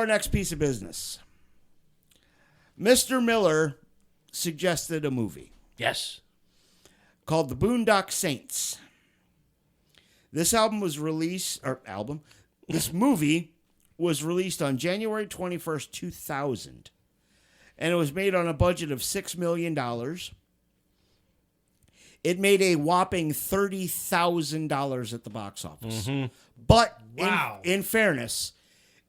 our next piece of business. Mr. Miller suggested a movie. Yes. Called The Boondock Saints. This movie was released on January 21st, 2000. And it was made on a budget of $6 million. It made a whopping $30,000 at the box office. Mm-hmm. But wow. in fairness,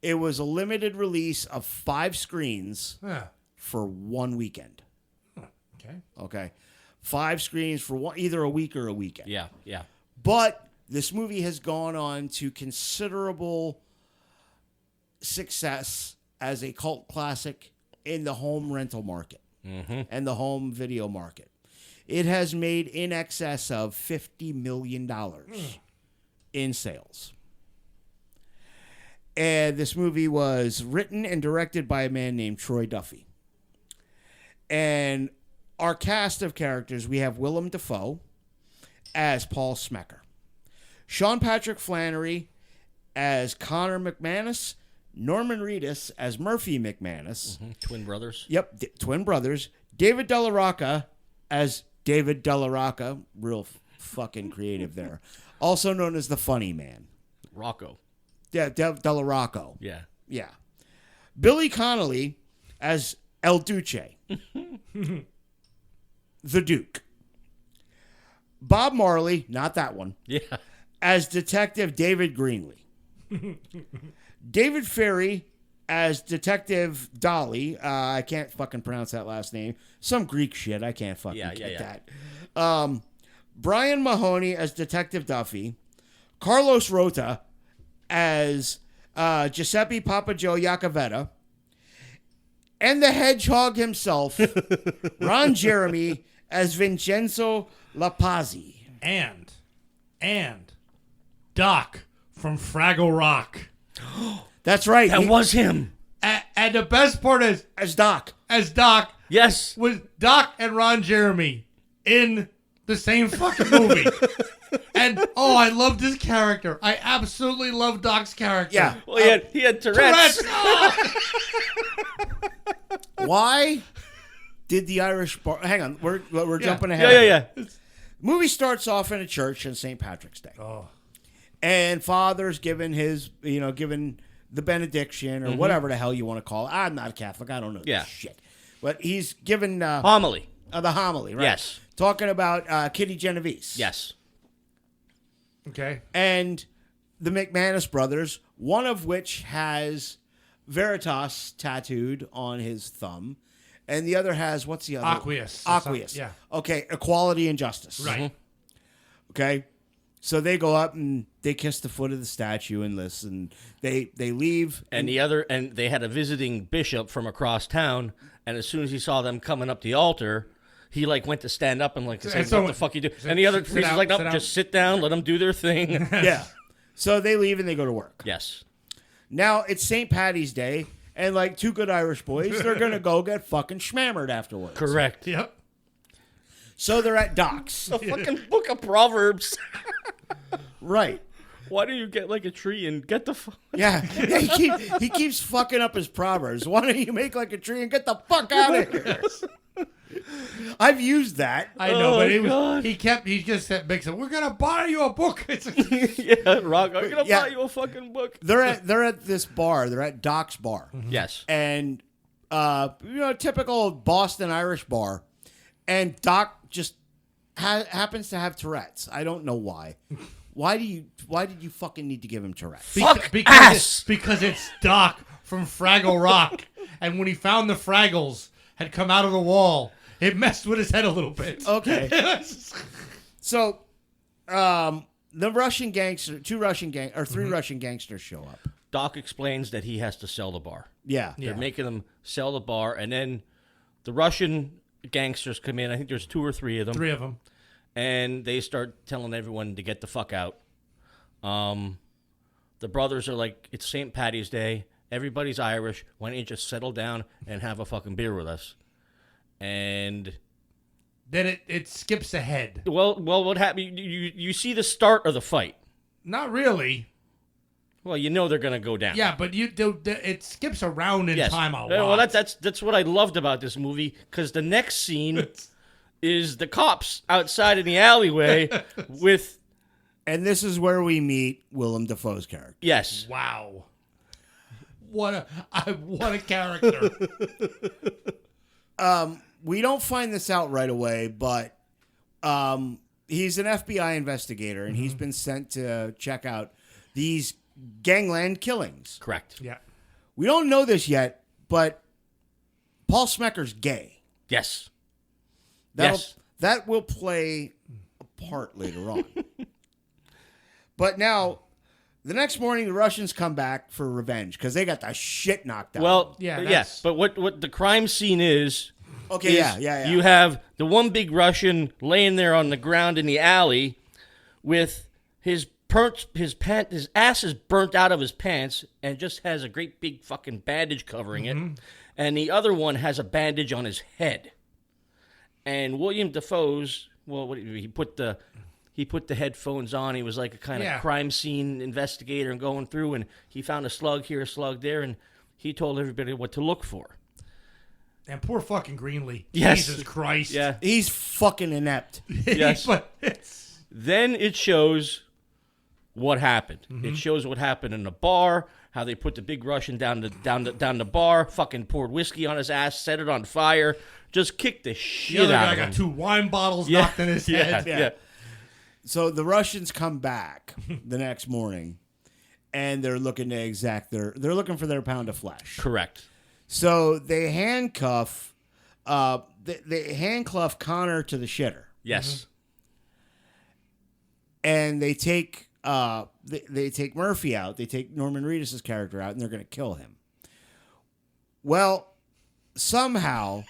it was a limited release of 5 screens for 1 weekend. Okay. 5 screens for either a week or a weekend. Yeah, yeah. But this movie has gone on to considerable success as a cult classic in the home rental market and the home video market. It has made in excess of $50 million in sales. And this movie was written and directed by a man named Troy Duffy. And our cast of characters, we have Willem Dafoe as Paul Smecker, Sean Patrick Flannery as Connor McManus, Norman Reedus as Murphy McManus. Twin brothers. Yep, twin brothers. David Della Rocca as David Della Rocca. Real fucking creative there. Also known as the Funny Man. Rocco. Yeah, Della Rocco. Yeah. Yeah. Billy Connolly as El Duce. The Duke. Bob Marley, not that one. Yeah. As Detective David Greenlee. David Ferry as Detective Dolly. I can't fucking pronounce that last name. Some Greek shit. I can't fucking get that. Brian Mahoney as Detective Duffy. Carlos Rota as Giuseppe Papa Joe Iacovetta. And the hedgehog himself, Ron Jeremy, as Vincenzo Lapazzi. And Doc from Fraggle Rock. That's right. That was him. And the best part is, as Doc. Yes. Was Doc and Ron Jeremy in the same fucking movie. And, I love this character. I absolutely love Doc's character. Yeah. Well, he had Tourette's. Why did the Irish bar... Hang on. We're jumping ahead. Yeah. Movie starts off in a church on St. Patrick's Day. Oh. And Father's giving giving the benediction or whatever the hell you want to call it. I'm not a Catholic. I don't know this shit. But he's given... homily. The homily, right? Yes. Talking about Kitty Genovese. Yes. Okay. And the McManus brothers, one of which has Veritas tattooed on his thumb, and the other has, what's the other? Aqueous. Yeah. Okay, equality and justice. Right. Okay. So they go up and they kiss the foot of the statue and listen. They leave. And they had a visiting bishop from across town, and as soon as he saw them coming up the altar, he went to stand up and say, what the fuck you do? And the other priest is like, no, just sit down, let them do their thing. Yeah. So they leave and they go to work. Yes. Now it's St. Patty's Day, and like two good Irish boys, they're going to go get fucking schmammered afterwards. Correct. Yep. So they're at Doc's. The fucking book of Proverbs. Right. Why don't you get a tree and get the fuck... Yeah, he keeps fucking up his Proverbs. Why don't you make like a tree and get the fuck out of here? I've used that. I know, but he just said, we're going to buy you a book. Yeah, Rock, I'm going to buy you a fucking book. They're at this bar. They're at Doc's bar. Mm-hmm. Yes. And, typical Boston Irish bar. And Doc just happens to have Tourette's. I don't know why. Why did you fucking need to give him Tourette's? Because it's Doc from Fraggle Rock. And when he found the Fraggles had come out of the wall, it messed with his head a little bit. Okay. So, the Russian gangster, three Russian gangsters show up. Doc explains that he has to sell the bar. Yeah. They're making him sell the bar, and then the Russian gangsters come in. I think there's 2 or 3 of them. 3 of them. And they start telling everyone to get the fuck out. The brothers are like, it's St. Patty's Day. Everybody's Irish. Why don't you just settle down and have a fucking beer with us? And then it skips ahead. Well, what happened? You see the start of the fight. Not really. Well, you know they're going to go down. Yeah, but it skips around in time a lot. Well, that's what I loved about this movie, because the next scene is the cops outside in the alleyway with... And this is where we meet Willem Dafoe's character. Yes. Wow. What a character. We don't find this out right away, but he's an FBI investigator, and he's been sent to check out these gangland killings. Correct. Yeah. We don't know this yet, but Paul Smecker's gay. Yes. That will play a part later on. But now, the next morning, the Russians come back for revenge because they got the shit knocked out. Well, yes. But what the crime scene is... Okay, yeah. You have the one big Russian laying there on the ground in the alley with his ass is burnt out of his pants and just has a great big fucking bandage covering it. And the other one has a bandage on his head. And William Dafoe's, he put the headphones on. He was like a kind of crime scene investigator and going through, and he found a slug here, a slug there, and he told everybody what to look for. And poor fucking Greenlee. Yes. Jesus Christ. Yeah. He's fucking inept. Yes. Then it shows what happened. It shows what happened in the bar, how they put the big Russian down the bar, fucking poured whiskey on his ass, set it on fire, just kicked the shit out of him. The other guy got 2 wine bottles knocked in his head. Yeah. So the Russians come back the next morning, and they're looking to they're looking for their pound of flesh. Correct. So they handcuff Connor to the shitter. Yes. And they take they take Murphy out. They take Norman Reedus' character out, and they're going to kill him. Well, somehow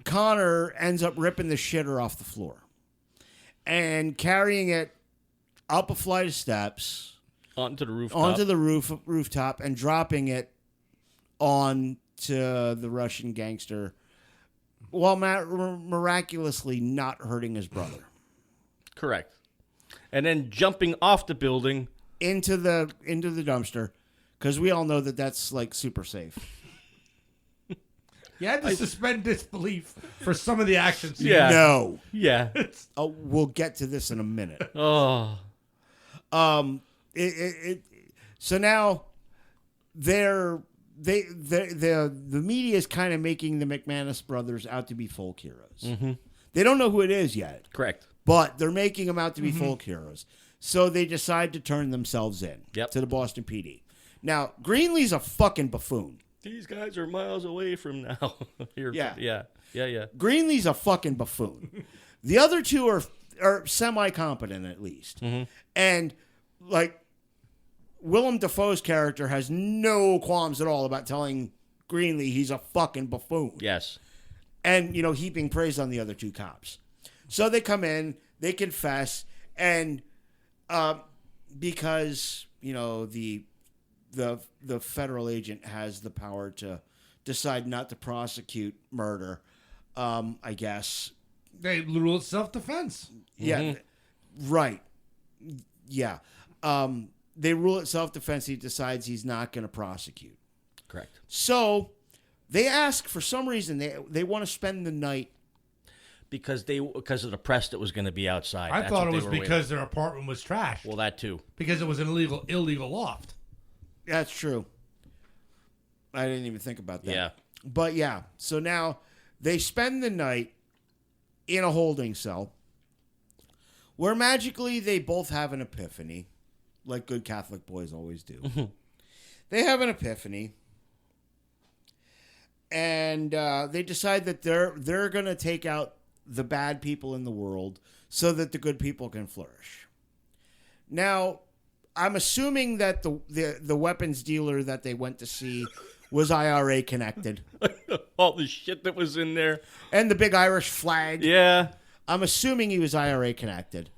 Connor ends up ripping the shitter off the floor and carrying it up a flight of steps onto the rooftop and dropping it onto the Russian gangster, while miraculously not hurting his brother. Correct. And then jumping off the building into the dumpster, because we all know that that's like super safe. You had to suspend disbelief for some of the action scenes. Yeah. No. Yeah. We'll get to this in a minute. Oh. So now the media is kind of making the McManus brothers out to be folk heroes. Mm-hmm. They don't know who it is yet. Correct. But they're making them out to be folk heroes. So they decide to turn themselves in to the Boston PD. Now, Greenlee's a fucking buffoon. These guys are miles away from now. Yeah. Greenlee's a fucking buffoon. The other two are semi-competent at least. Mm-hmm. And, like, Willem Dafoe's character has no qualms at all about telling Greenlee he's a fucking buffoon. Yes. And, heaping praise on the other two cops. So they come in, they confess, and because, the federal agent has the power to decide not to prosecute murder, I guess. They rule it self-defense. Yeah, right. Yeah. They rule it self-defense. He decides he's not going to prosecute. Correct. So they ask, for some reason, they want to spend the night. Because of the press that was going to be outside. I thought it was because their apartment was trashed. Well, that too. Because it was an illegal loft. That's true. I didn't even think about that. Yeah. But yeah, so now they spend the night in a holding cell where magically they both have an epiphany, like good Catholic boys always do. Mm-hmm. They have an epiphany, and they decide that they're going to take out the bad people in the world so that the good people can flourish. Now, I'm assuming that the weapons dealer that they went to see was IRA connected. All the shit that was in there. And the big Irish flag. Yeah. I'm assuming he was IRA connected.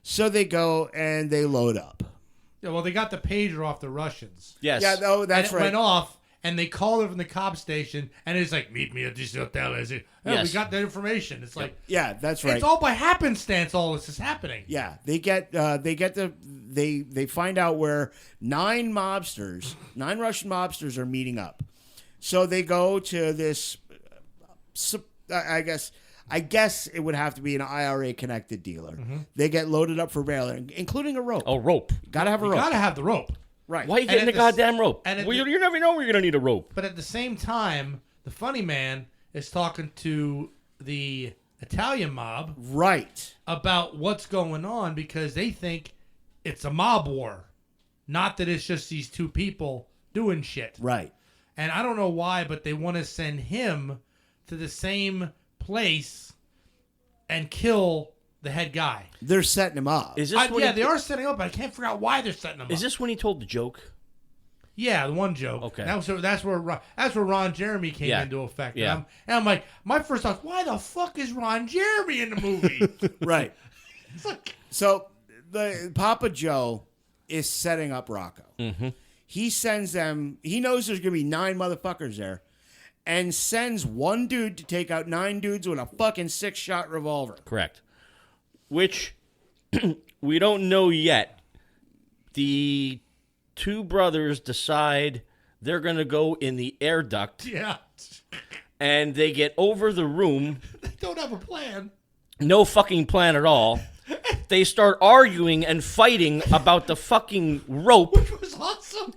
So they go and they load up. Yeah, well, they got the pager off the Russians. Yes. Yeah, that's right. It went off, and they call her from the cop station, and it's like, meet me at this hotel. We got that information. It's like, yeah, that's right. It's all by happenstance. All this is happening. Yeah, they find out where 9 Russian mobsters are meeting up. So they go to this, I guess it would have to be an IRA connected dealer. Mm-hmm. They get loaded up for bail, including a rope. A rope. Gotta have a rope. Gotta have the rope. Right. Why are you getting the goddamn rope? You never know where you're gonna need a rope. But at the same time, the funny man is talking to the Italian mob, right, about what's going on because they think it's a mob war, not that it's just these 2 people doing shit. Right. And I don't know why, but they want to send him to the same place and kill the head guy. They're setting him up. Is this they are setting him up, but I can't figure out why they're setting him up. Is this when he told the joke? Yeah, the one joke. Okay. That's where Ron Jeremy came into effect. Yeah. And I'm like, my first thought, why the fuck is Ron Jeremy in the movie? Right. It's like, so the Papa Joe is setting up Rocco. Mm-hmm. He sends them. He knows there's gonna be 9 motherfuckers there, and sends 1 dude to take out 9 dudes with a fucking 6-shot revolver. Correct. Which we don't know yet. The 2 brothers decide they're going to go in the air duct. Yeah. And they get over the room. They don't have a plan. No fucking plan at all. They start arguing and fighting about the fucking rope. Which was awesome.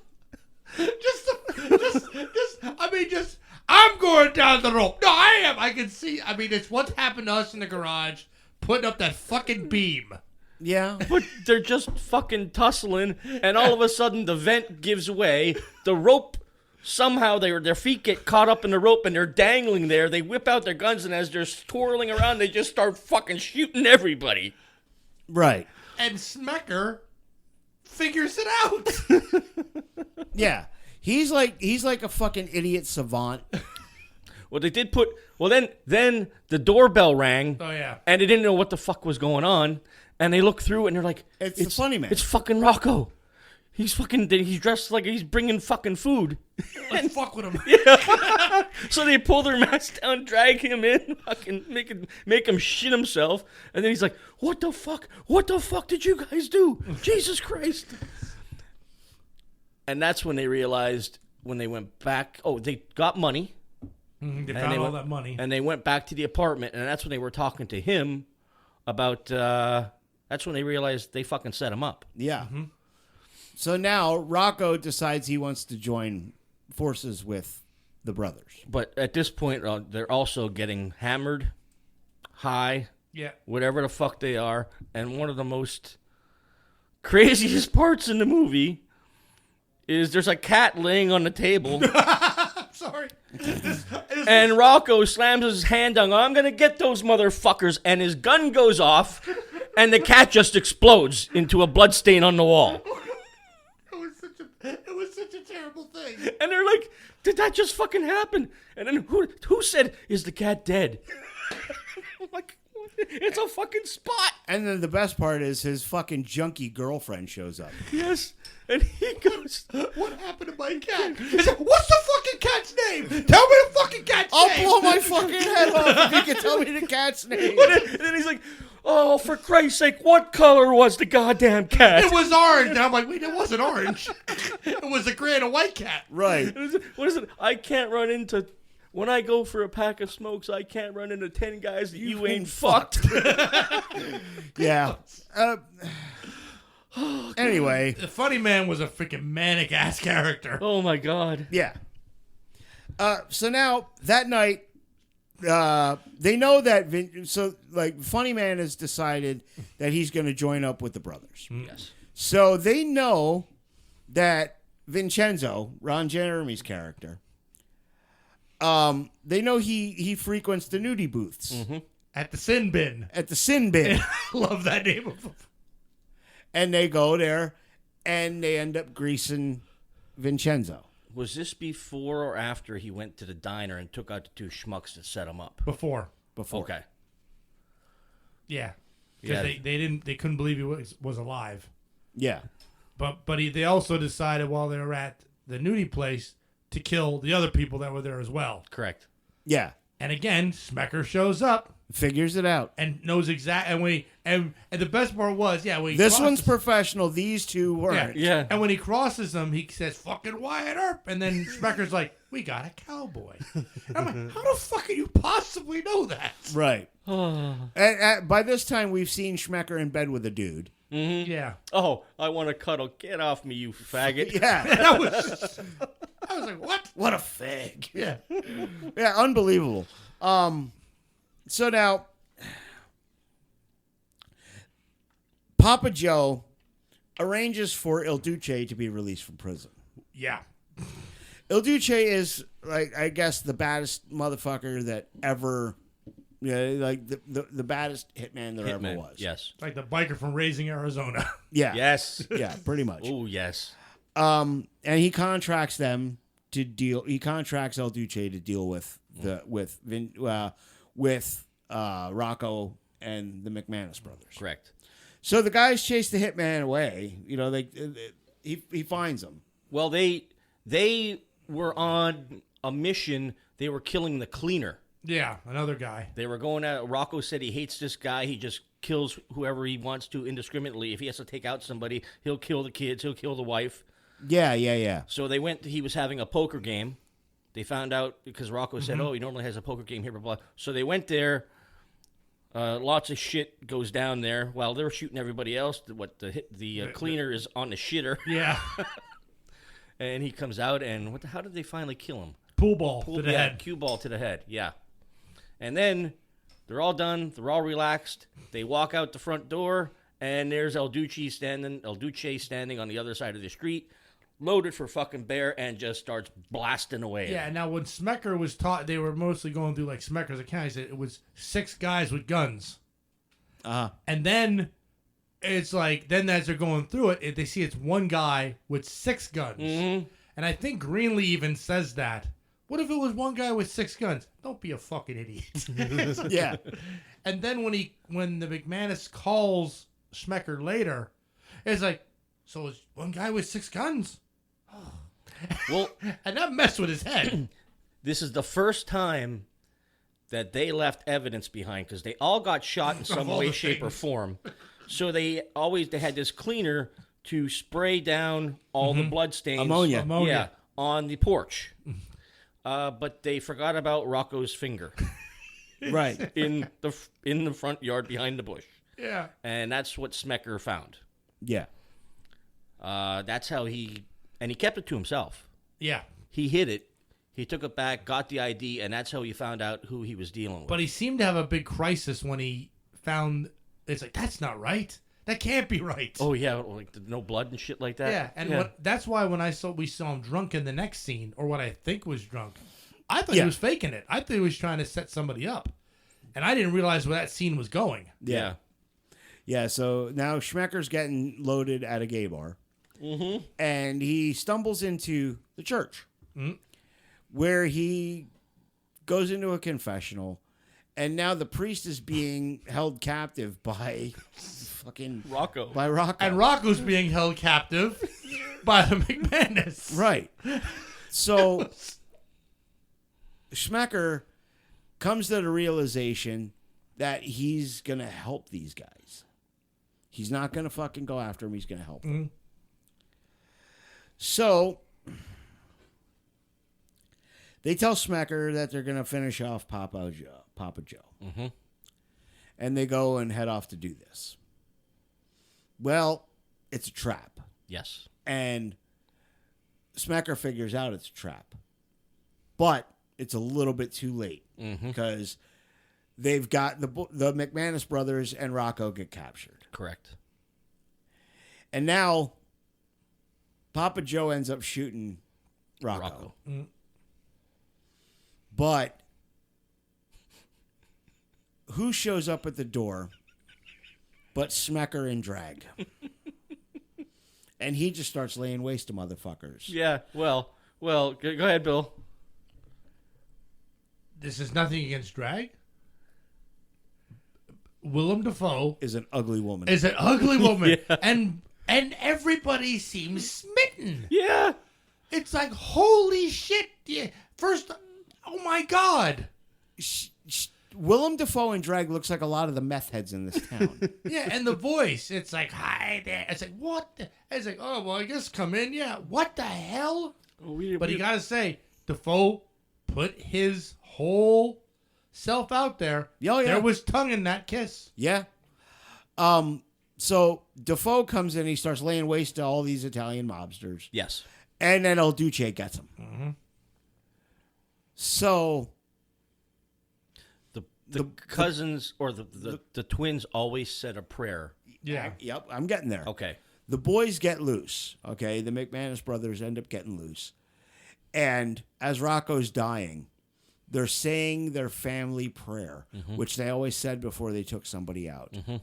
I'm going down the rope. No, I am. I can see. I mean, it's what's happened to us in the garage, putting up that fucking beam. Yeah. But they're just fucking tussling, and all of a sudden the vent gives way. The rope, somehow their feet get caught up in the rope, and they're dangling there. They whip out their guns, and as they're twirling around, they just start fucking shooting everybody. Right. And Smecker figures it out. Yeah. He's like a fucking idiot savant. Well, they did put. Well, then the doorbell rang. Oh yeah. And they didn't know what the fuck was going on, and they look through and they're like, "It's the funny man. It's fucking Rocco. He's dressed like he's bringing fucking food. Let's fuck with him." Yeah. So they pull their mask down, drag him in, fucking make him shit himself, and then he's like, "What the fuck? What the fuck did you guys do? Jesus Christ!" And that's when they realized, when they went back, they got money. They found all that money. And they went back to the apartment, and that's when they were talking to him about, that's when they realized they fucking set him up. Yeah. Mm-hmm. So now Rocco decides he wants to join forces with the brothers. But at this point, they're also getting hammered, high, whatever the fuck they are. And one of the most craziest parts in the movie is there's a cat laying on the table. I'm sorry. And Rocco slams his hand on, "I'm going to get those motherfuckers." And his gun goes off, and the cat just explodes into a bloodstain on the wall. It was such a terrible thing. And they're like, "Did that just fucking happen?" And then who said, "Is the cat dead?" I'm like, it's a fucking spot. And then the best part is his fucking junkie girlfriend shows up. Yes. And he goes, "What happened to my cat?" He said, "What's the fucking cat's name? Tell me the fucking cat's name." I'll blow my fucking head off if you can tell me the cat's name. And then he's like, "Oh, for Christ's sake, what color was the goddamn cat?" "It was orange." And I'm like, "Wait, it wasn't orange. It was a gray and a white cat." Right. What is it? I can't run into... When I go for a pack of smokes, I can't run into 10 guys that you ain't fucked. Yeah. Anyway. The funny man was a freaking manic-ass character. Oh, my God. Yeah. So now, that night, they know that... Funny Man has decided that he's going to join up with the brothers. Yes. So they know that Vincenzo, Ron Jeremy's character... they know he frequents the nudie booths. Mm-hmm. At the sin bin. At the sin bin. I love that name of him. And they go there, and they end up greasing Vincenzo. Was this before or after he went to the diner and took out the 2 schmucks to set him up? Before. Okay. Yeah. Because they couldn't believe he was alive. Yeah. But they also decided while they were at the nudie place to kill the other people that were there as well. Correct. Yeah. And again, Smecker shows up. Figures it out. And knows exactly. And when he, and the best part was, this one's professional. These two weren't. Yeah. And when he crosses them, he says, "Fucking Wyatt Earp." And then Smecker's like, "We got a cowboy." And I'm like, how the fuck can you possibly know that? Right. And by this time, we've seen Smecker in bed with a dude. Mm-hmm. Yeah. Oh, I want to cuddle. Get off me, you faggot. Yeah. I was like, what? What a fag. Yeah. Yeah, unbelievable. So now, Papa Joe arranges for Il Duce to be released from prison. Yeah. Il Duce is, like, I guess, the baddest motherfucker that ever, like the baddest hitman there ever was. Yes. Like the biker from Raising Arizona. Yeah. Yes. Yeah, pretty much. Oh, yes. And he contracts them to deal. He contracts El Duce to deal with Rocco and the McManus brothers. Correct. So the guys chase the hitman away. He finds them. Well, they were on a mission. They were killing the cleaner. Yeah, another guy. They were going out. Rocco said he hates this guy. He just kills whoever he wants to indiscriminately. If he has to take out somebody, he'll kill the kids. He'll kill the wife. Yeah. So they went. He was having a poker game. They found out because Rocco said, "Oh, he normally has a poker game here." Blah blah. So they went there. Lots of shit goes down there while they're shooting everybody else. The cleaner is on the shitter. Yeah. And he comes out and how did they finally kill him? Pool ball to the head. Cue ball to the head. Yeah. And then they're all done. They're all relaxed. They walk out the front door and there's El Duce standing on the other side of the street, loaded for fucking bear, and just starts blasting away. Yeah, now when Smecker was taught, they were mostly going through like Smecker's account. He said it was 6 guys with guns. And then it's like, then as they're going through it, they see it's one guy with 6 guns. Mm-hmm. And I think Greenlee even says that. What if it was one guy with 6 guns? Don't be a fucking idiot. Yeah. And then when the McManus calls Smecker later, it's like, so it's one guy with 6 guns? Well, and that messed with his head. This is the first time that they left evidence behind because they all got shot in some way, shape, or form. So they had this cleaner to spray down all the blood stains. Ammonia. Yeah, on the porch. But they forgot about Rocco's finger. Right. in the front yard behind the bush. Yeah. And that's what Smecker found. Yeah. That's how he kept it to himself. Yeah. He hid it. He took it back, got the ID, and that's how he found out who he was dealing with. But he seemed to have a big crisis when he found, it's like, that's not right. That can't be right. Oh, yeah, like no blood and shit like that? Yeah, and that's why when we saw him drunk in the next scene, or what I think was drunk, I thought he was faking it. I thought he was trying to set somebody up. And I didn't realize where that scene was going. Yeah. Yeah, so now Schmecker's getting loaded at a gay bar. Mm-hmm. And he stumbles into the church, where he goes into a confessional, and now the priest is being held captive by fucking Rocco. By Rocco. And Rocco's being held captive by the McManus. Right. So Smecker comes to the realization that he's going to help these guys. He's not going to fucking go after him. He's going to help them. So they tell Smecker that they're going to finish off Papa Joe. Mm-hmm. And they go and head off to do this. Well, it's a trap. Yes. And Smecker figures out it's a trap. But it's a little bit too late because they've got the McManus brothers and Rocco get captured. Correct. And now Papa Joe ends up shooting Rocco. But who shows up at the door but Smecker in drag? And he just starts laying waste to motherfuckers. Yeah, well, go ahead, Bill. This is nothing against drag. Willem Dafoe is an ugly woman. Yeah. And everybody seems smitten. Yeah. It's like, holy shit. Yeah. First, oh my God. Willem Dafoe in drag looks like a lot of the meth heads in this town. Yeah, and the voice, it's like, hi there. It's like, what? It's like, oh, well, I guess come in. Yeah, what the hell? But you got to say, Dafoe put his whole self out there. Oh, yeah. There was tongue in that kiss. Yeah. So Dafoe comes in, he starts laying waste to all these Italian mobsters. Yes. And then El Duce gets him. Mm-hmm. So the cousins or the twins always said a prayer. Yeah. Yep, I'm getting there. Okay. The boys get loose, okay? The McManus brothers end up getting loose. And as Rocco's dying, they're saying their family prayer, which they always said before they took somebody out. Mm-hmm.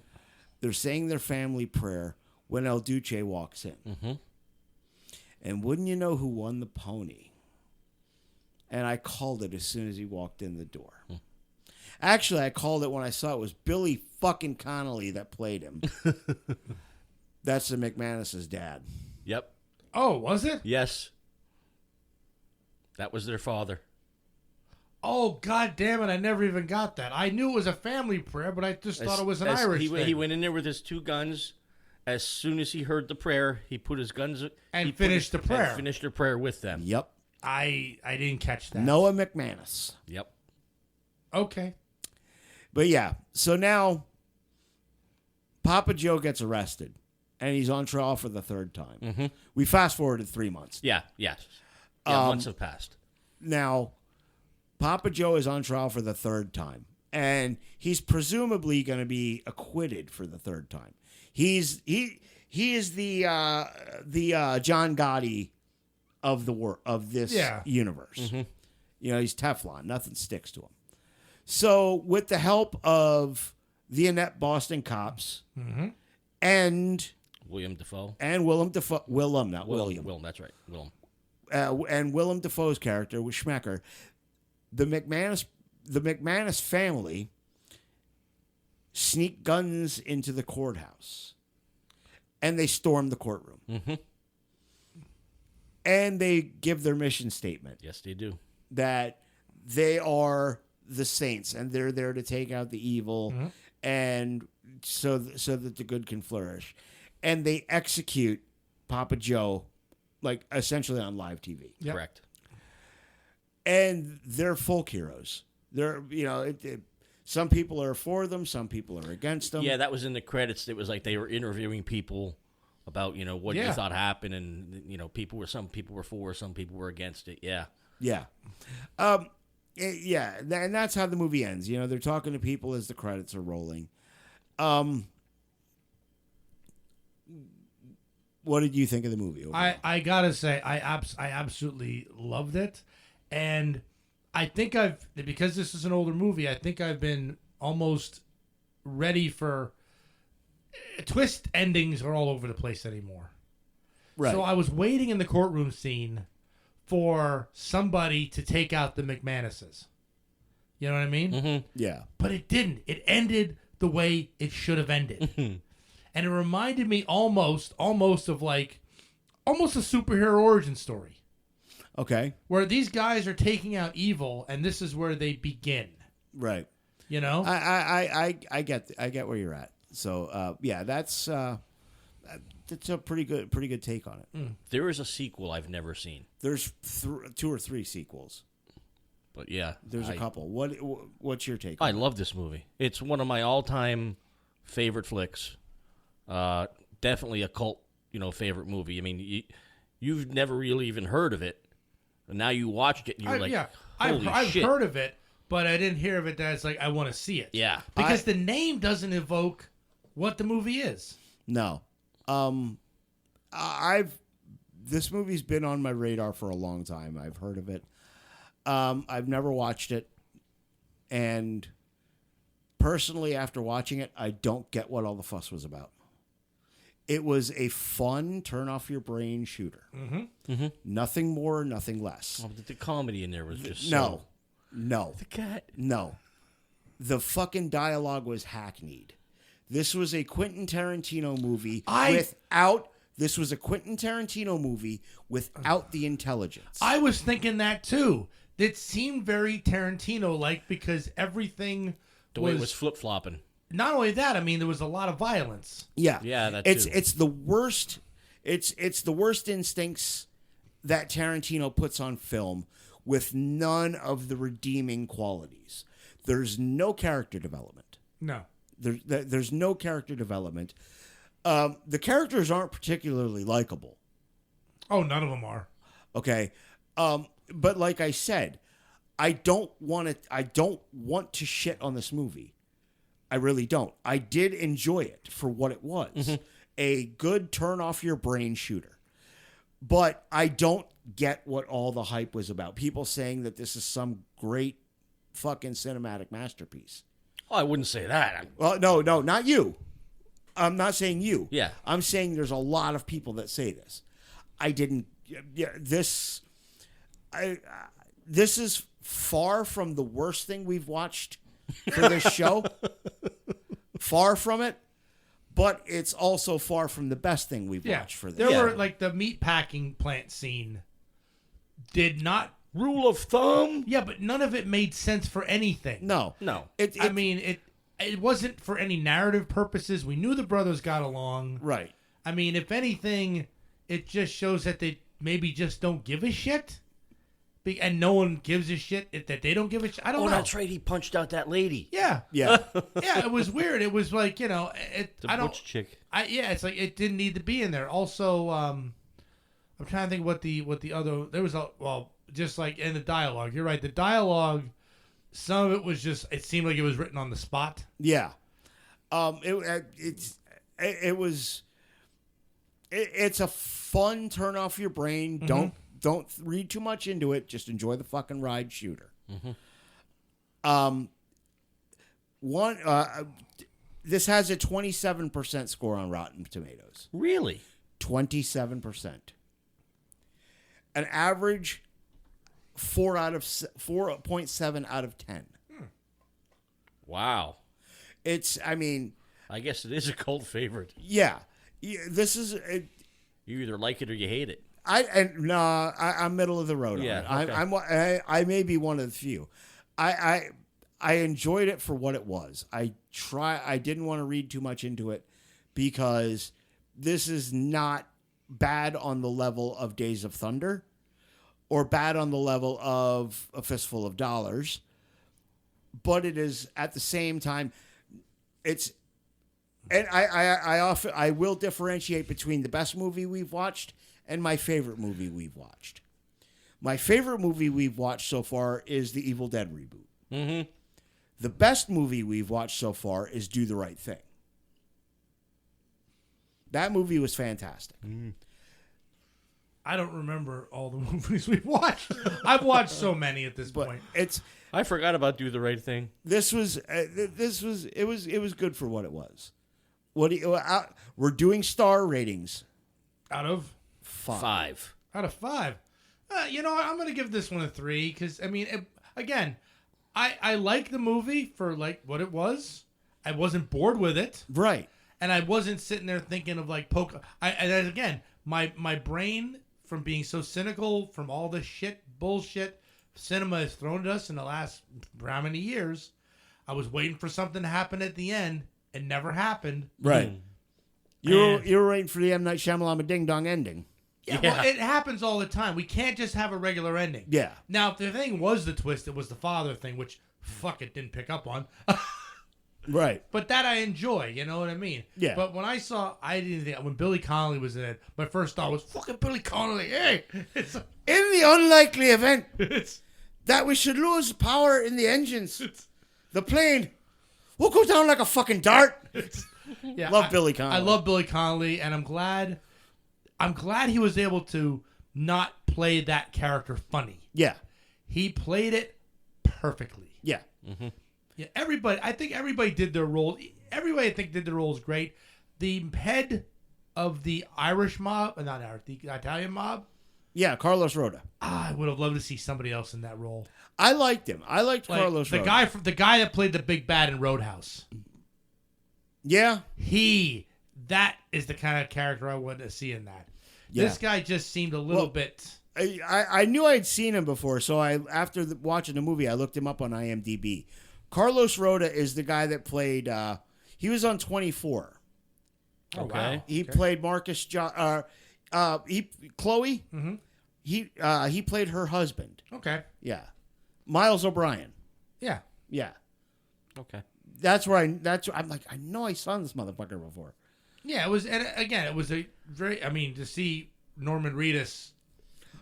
They're saying their family prayer when El Duce walks in. Mm-hmm. And wouldn't you know who won the pony? And I called it as soon as he walked in the door. Actually, I called it when I saw it was Billy fucking Connolly that played him. That's the McManus's dad. Yep. Oh, was it? Yes. That was their father. Oh, God damn it. I never even got that. I knew it was a family prayer, but I just thought it was an Irish thing. He went in there with his 2 guns. As soon as he heard the prayer, he put his guns... And finished the prayer. And finished the prayer with them. Yep. I didn't catch that. Noah McManus. Yep. Okay. But yeah, so now Papa Joe gets arrested, and he's on trial for the 3rd time. Mm-hmm. We fast forwarded 3 months. Yeah, yes. Yeah, months have passed. Now, Papa Joe is on trial for the 3rd time, and he's presumably going to be acquitted for the 3rd time. He is the John Gotti of this universe. Mm-hmm. You know, he's Teflon. Nothing sticks to him. So, with the help of the Annette Boston cops and William Dafoe. And Willem Dafoe. Willem, not William. Willem, that's right. Willem. And Willem Dafoe's character was Schmecker. The McManus family sneak guns into the courthouse. And they storm the courtroom. Mm-hmm. And they give their mission statement. Yes, they do. That they are the saints, and they're there to take out the evil, and so that the good can flourish. And they execute Papa Joe, like, essentially on live TV. Yep. Correct. And they're folk heroes. They're, some people are for them, some people are against them. Yeah, that was in the credits. It was like they were interviewing people about, what you thought happened, and, some people were for, some people were against it. Yeah. Yeah. Yeah, and that's how the movie ends. They're talking to people as the credits are rolling. What did you think of the movie overall? I gotta say, I absolutely loved it, and I think because this is an older movie, I think I've been almost ready for twist endings are all over the place anymore. Right. So I was waiting in the courtroom scene for somebody to take out the McManuses. You know what I mean? Mm-hmm. Yeah. But it didn't. It ended the way it should have ended. And it reminded me almost of almost a superhero origin story. Okay. Where these guys are taking out evil, and this is where they begin. Right. I get where you're at. So that's a pretty good take on it. There is a sequel I've never seen. There's 2 or 3 sequels. But yeah, there's a couple. What's your take? I love this movie. It's one of my all-time favorite flicks. Definitely a cult, favorite movie. I mean, you've never really even heard of it, and now you watched it and you're holy shit. I've heard of it, but I didn't hear of it. That it's like I want to see it. Yeah, because the name doesn't evoke what the movie is. No. This movie's been on my radar for a long time. I've heard of it. I've never watched it, and personally, after watching it, I don't get what all the fuss was about. It was a fun, turn off your brain shooter. Mm-hmm. Mm-hmm. Nothing more, nothing less. Oh, the comedy in there was just no. The cat. No, the fucking dialogue was hackneyed. This was a Quentin Tarantino movie without This was a Quentin Tarantino movie without the intelligence. I was thinking that too. It seemed very Tarantino-like because everything way it was flip-flopping. Not only that, I mean, there was a lot of violence. Yeah. Yeah, that too. It's the worst. It's the worst instincts that Tarantino puts on film with none of the redeeming qualities. There's no character development. No. There's no character development. The characters aren't particularly likable. Oh, none of them are. Okay. But like I said, I don't want to shit on this movie. I really don't. I did enjoy it for what it was. Mm-hmm. A good turn off your brain shooter. But I don't get what all the hype was about. People saying that this is some great fucking cinematic masterpiece. Oh, I wouldn't say that. Well, no, not you. I'm not saying you. Yeah. I'm saying there's a lot of people that say this. I didn't. Yeah, this is far from the worst thing we've watched for this show. Far from it. But it's also far from the best thing we've watched for this. There were, like, the meat packing plant scene did not... Rule of thumb? Yeah, but none of it made sense for anything. No. It wasn't for any narrative purposes. We knew the brothers got along. Right. I mean, if anything, it just shows that they maybe just don't give a shit. And no one gives a shit that they don't give a shit. I don't know. Oh, that's right. He punched out that lady. Yeah. Yeah. Yeah, it was weird. It was like, the butch chick. It's like it didn't need to be in there. Also, I'm trying to think what the other... There was just like in the dialogue. You're right. The dialogue, some of it was just... It seemed like it was written on the spot. Yeah. It's a fun turn off your brain. Mm-hmm. Don't read too much into it. Just enjoy the fucking ride shooter. Mm-hmm. This has a 27% score on Rotten Tomatoes. Really? 27%. An average 4.7 out of 10. Wow. I guess it is a cult favorite. Yeah. This is... You either like it or you hate it. I'm middle of the road. Yeah, on it. okay. I may be one of the few. I enjoyed it for what it was. I didn't want to read too much into it because this is not bad on the level of Days of Thunder or bad on the level of A Fistful of Dollars, but it is at the same time. I will differentiate between the best movie we've watched and my favorite movie we've watched. My favorite movie we've watched so far is the Evil Dead reboot. Mm-hmm. The best movie we've watched so far is Do the Right Thing. That movie was fantastic. Mm. I don't remember all the movies we've watched. I've watched so many at this point. I forgot about Do the Right Thing. It was good for what it was. We're doing star ratings. Out of? 5. Out of 5. You know what? I'm going to give this one a 3 because, again, I like the movie for like what it was. I wasn't bored with it. Right. And I wasn't sitting there thinking of like my brain from being so cynical from all the bullshit cinema has thrown at us in the last how many years. I was waiting for something to happen at the end. It never happened. Right. You were waiting for the M. Night Shyamalan ding dong ending. Yeah, well, it happens all the time. We can't just have a regular ending. Yeah. Now, if the thing was the twist, it was the father thing, which, fuck it, didn't pick up on. Right. But that I enjoy, you know what I mean? Yeah. But when when Billy Connolly was in it, my first thought was, fucking Billy Connolly, hey! In the unlikely event that we should lose power in the engines, the plane will go down like a fucking dart. Yeah, love Billy Connolly. I love Billy Connolly, and I'm glad he was able to not play that character funny. Yeah. He played it perfectly. Yeah. Mm-hmm. Yeah, I think everybody did their role. Everybody, I think, did their roles great. The head of the Irish mob, not Irish, the Italian mob. Yeah, Carlos Rhoda. I would have loved to see somebody else in that role. I liked him. I liked Carlos Rhoda. The guy that played the big bad in Roadhouse. Yeah. that is the kind of character I wanted to see in that. Yeah. This guy just seemed a little bit. I knew I'd seen him before, so after watching the movie, I looked him up on IMDb. Carlos Rhoda is the guy that played. He was on 24. Okay. Wow. He played Marcus. Chloe. Mm-hmm. He played her husband. Okay. Yeah. Miles O'Brien. Yeah. Yeah. Okay. I'm like, I know I saw this motherfucker before. Yeah, it was, and again, it was a very, I mean, to see Norman Reedus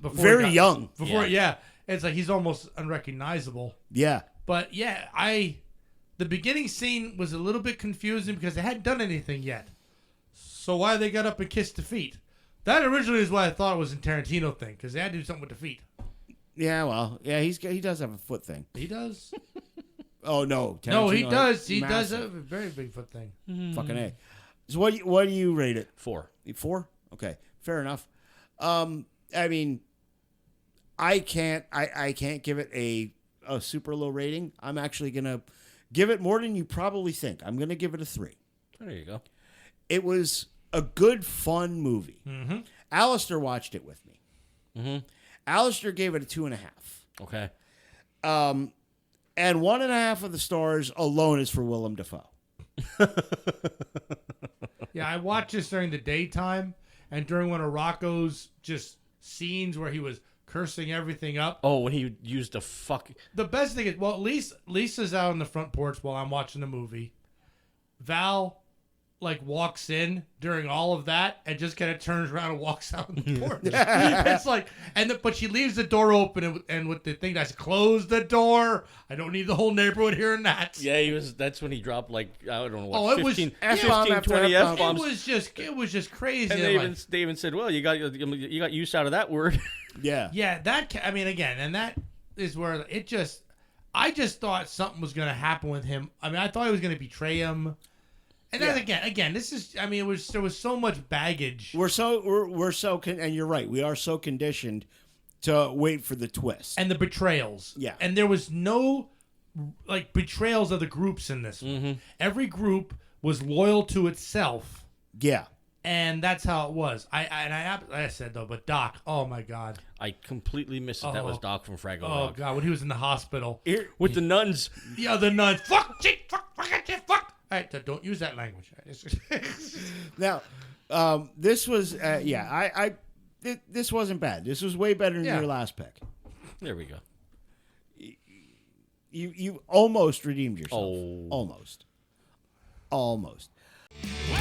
before very young. It's like he's almost unrecognizable. Yeah. But yeah, the beginning scene was a little bit confusing because they hadn't done anything yet. So why they got up and kissed the feet? That originally is why I thought it was a Tarantino thing, because they had to do something with the feet. Yeah, well, yeah, he does have a foot thing. He does? Oh, no. Tarantino, no, he does. He does have a very big foot thing. Fucking A. So what do you rate it? 4. 4? Okay, fair enough. I mean, I can't give it a super low rating. I'm actually gonna give it more than you probably think. I'm gonna give it a 3. There you go. It was a good, fun movie. Mm-hmm. Alistair watched it with me. Mm-hmm. Alistair gave it a 2.5. Okay. And 1.5 of the stars alone is for Willem Dafoe. Yeah, I watched this during the daytime, and during one of Rocco's just scenes where he was cursing everything up. Oh, when he used the fuck. The best thing is, well, Lisa's out on the front porch while I'm watching the movie. Val, walks in during all of that and just kind of turns around and walks out on the porch. It's like, but she leaves the door open and with the thing that's close the door. I don't need the whole neighborhood hearing that. Yeah, that's when he dropped I don't know what, 15, 20 F-bombs. It was just crazy. And they even said, well, you got use out of that word. Yeah. Yeah, and that is where I just thought something was going to happen with him. I mean, I thought he was going to betray him. And then again, this is. I mean, there was so much baggage. We're and you're right. We are so conditioned to wait for the twist and the betrayals. Yeah, and there was no betrayals of the groups in this. Mm-hmm. Every group was loyal to itself. Yeah, and that's how it was. I said though, but Doc, oh my God, I completely missed it. That was Doc from Fraggle Oh Rock. God, when he was in the hospital with the nuns. Yeah, the nuns. Fuck, shit, fuck, fuck. All right, don't use that language. Now, this was, this wasn't bad. This was way better than your last pick. There we go. You almost redeemed yourself. Oh. Almost. Well,